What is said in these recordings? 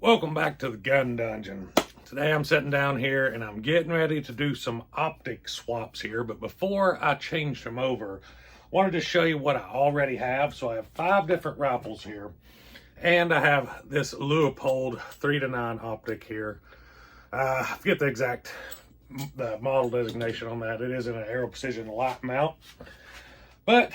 Welcome back to the gun dungeon. Today I'm sitting down here and I'm getting ready to do some optic swaps here, but before I change them over, I wanted to show you what I already have. So I have 5 different rifles here, and I have this Leupold 3-9 optic here. I forget the exact model designation on that. It is in an Aero Precision light mount, but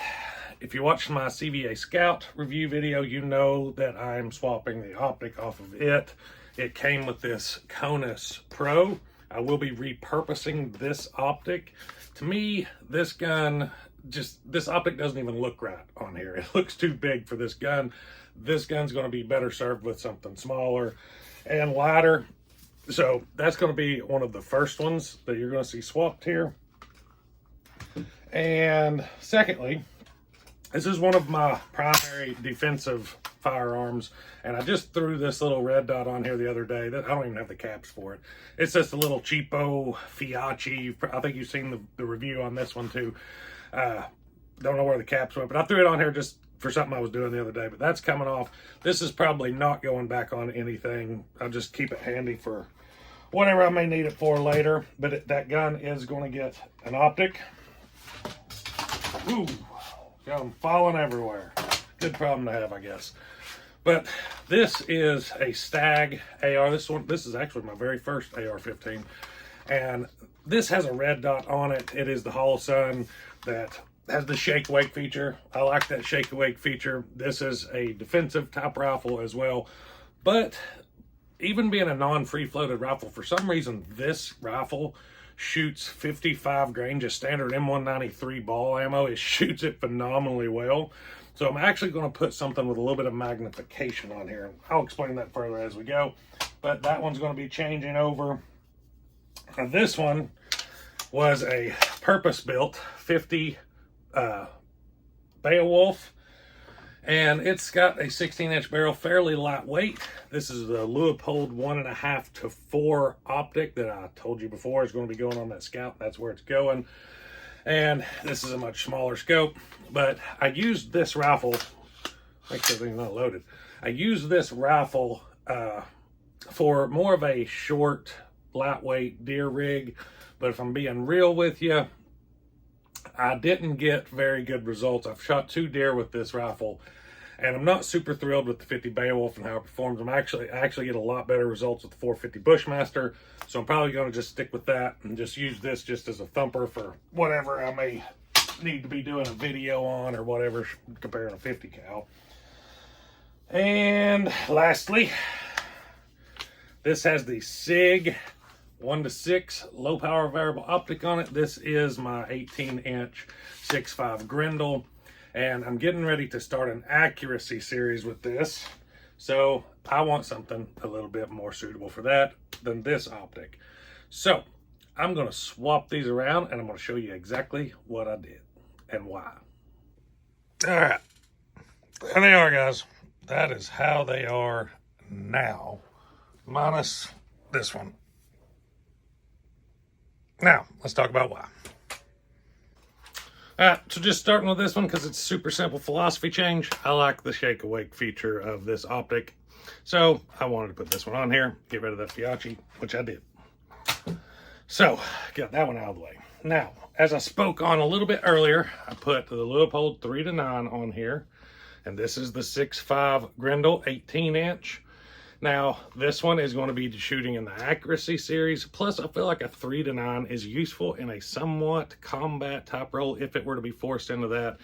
if you watched my CVA Scout review video, you know that I'm swapping the optic off of it. It came with this Conus Pro. I will be repurposing this optic. To me, this optic doesn't even look right on here. It looks too big for this gun. This gun's going to be better served with something smaller and lighter. So that's going to be one of the first ones that you're going to see swapped here. And secondly, this is one of my primary defensive firearms, and I just threw this little red dot on here the other day. That I don't even have the caps for it. It's just a little cheapo Fiachi. I think you've seen the review on this one too. Don't know where the caps went, but I threw it on here just for something I was doing the other day. But that's coming off. This is probably not going back on anything. I'll just keep it handy for whatever I may need it for later. But that gun is going to get an optic. Ooh. I'm falling everywhere. Good problem to have, I guess. But this is a Stag AR. This is actually my very first AR-15, and this has a red dot on it. It is the Holosun that has the shake awake feature. I like that shake awake feature. This is a defensive type rifle as well, but even being a non-free floated rifle, for some reason this rifle shoots 55 grain, just standard M193 ball ammo. It shoots it phenomenally well. So I'm actually going to put something with a little bit of magnification on here. I'll explain that further as we go. But that one's going to be changing over. Now this one was a purpose-built 50 Beowulf. And it's got a 16-inch barrel, fairly lightweight. This is the Leupold 1.5 to 4 optic that I told you before is going to be going on that Scout. That's where it's going. And this is a much smaller scope. But I used this rifle. Make sure everything's not loaded. I used this rifle for more of a short, lightweight deer rig. But if I'm being real with you, I didn't get very good results. I've shot 2 deer with this rifle, and I'm not super thrilled with the 50 Beowulf and how it performs. I actually get a lot better results with the 450 Bushmaster, so I'm probably going to just stick with that and just use this just as a thumper for whatever I may need to be doing a video on or whatever, comparing a 50 cal. And lastly, this has the SIG 1-6 low power variable optic on it. This is my 18-inch 6.5 Grendel, and I'm getting ready to start an accuracy series with this. So I want something a little bit more suitable for that than this optic. So I'm going to swap these around, and I'm going to show you exactly what I did and why. All right, there they are, guys. That is how they are now, minus this one. Now, let's talk about why. So just starting with this one, because it's super simple philosophy change. I like the shake awake feature of this optic. So I wanted to put this one on here, get rid of that Fiachi, which I did. So, got that one out of the way. Now, as I spoke on a little bit earlier, I put the Leupold 3-9 on here. And this is the 6.5 Grendel 18-inch. Now, this one is going to be shooting in the accuracy series. Plus, I feel like a 3-9 is useful in a somewhat combat type role if it were to be forced into that.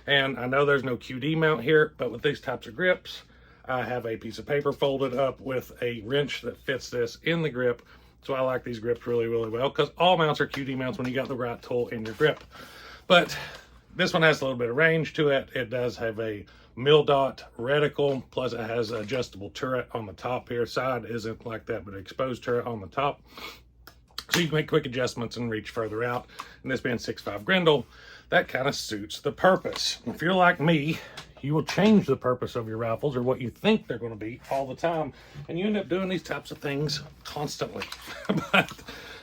And I know there's no QD mount here, but with these types of grips, I have a piece of paper folded up with a wrench that fits this in the grip. So I like these grips really, really well, because all mounts are QD mounts when you got the right tool in your grip. But this one has a little bit of range to it. It does have a mil dot reticle, plus it has an adjustable turret on the top here. Side isn't like that, but exposed turret on the top, so you can make quick adjustments and reach further out. And this being 6.5 Grendel, that kind of suits the purpose. If you're like me, you will change the purpose of your rifles, or what you think they're going to be, all the time, and you end up doing these types of things constantly. But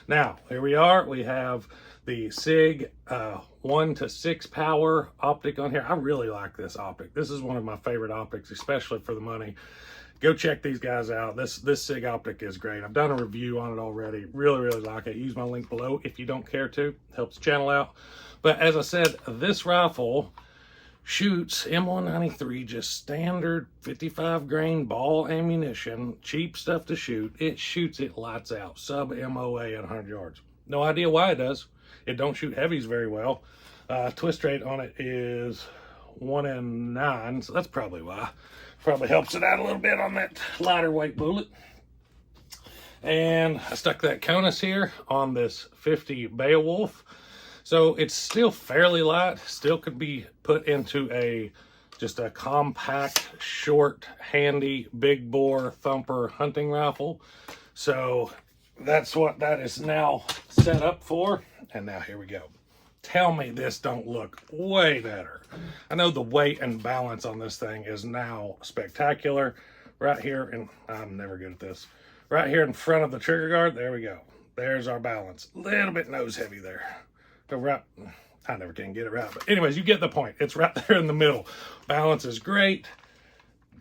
now here we are. We have the SIG 1-6 power optic on here. I really like this optic. This is one of my favorite optics, especially for the money. go check these guys out. This SIG Optic is great. I've done a review on it already. Really, really like it. Use my link below if you don't care to. Helps the channel out. But as I said, this rifle shoots M193, just standard 55 grain ball ammunition, cheap stuff to shoot. It shoots it lights out, sub MOA at 100 yards. No idea why it does. It don't shoot heavies very well. Twist rate on it is 1 in 9, so that's probably why. Probably helps it out a little bit on that lighter weight bullet. And I stuck that Conus here on this 50 Beowulf. So it's still fairly light, still could be put into just a compact, short, handy, big bore thumper hunting rifle. So that's what that is now set up for. And now here we go. Tell me this don't look way better. I know the weight and balance on this thing is now spectacular. Right here, and I'm never good at this. Right here in front of the trigger guard, there we go. There's our balance. Little bit nose heavy there. Right, I never can get it right, but anyways, you get the point. It's right there in the middle. Balance is great.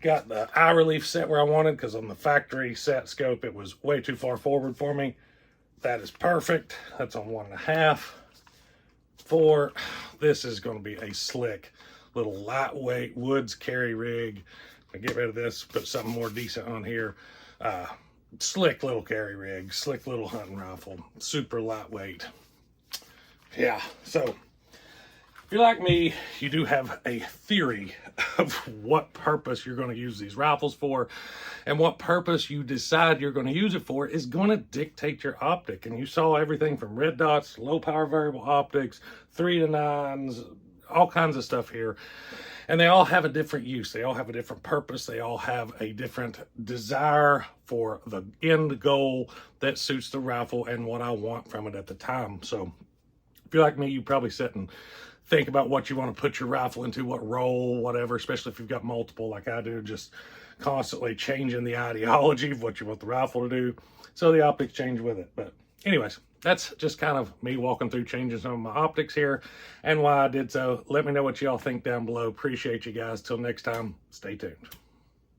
Got the eye relief set where I wanted, because on the factory set scope it was way too far forward for me. That is perfect. That's on 1.5. 4. This is going to be a slick little lightweight woods carry rig. I get rid of this, put something more decent on here. Slick little carry rig, slick little hunting rifle, super lightweight. Yeah, so if you're like me, you do have a theory of what purpose you're going to use these rifles for, and what purpose you decide you're going to use it for is going to dictate your optic. And you saw everything from red dots, low power variable optics, 3 to 9s, all kinds of stuff here. And they all have a different use. They all have a different purpose. They all have a different desire for the end goal that suits the rifle and what I want from it at the time. So if you're like me, you probably sit and think about what you want to put your rifle into, what role, whatever, especially if you've got multiple like I do, just constantly changing the ideology of what you want the rifle to do. So the optics change with it. But anyways, that's just kind of me walking through changing some of my optics here and why I did so. Let me know what y'all think down below. Appreciate you guys. Till next time, stay tuned.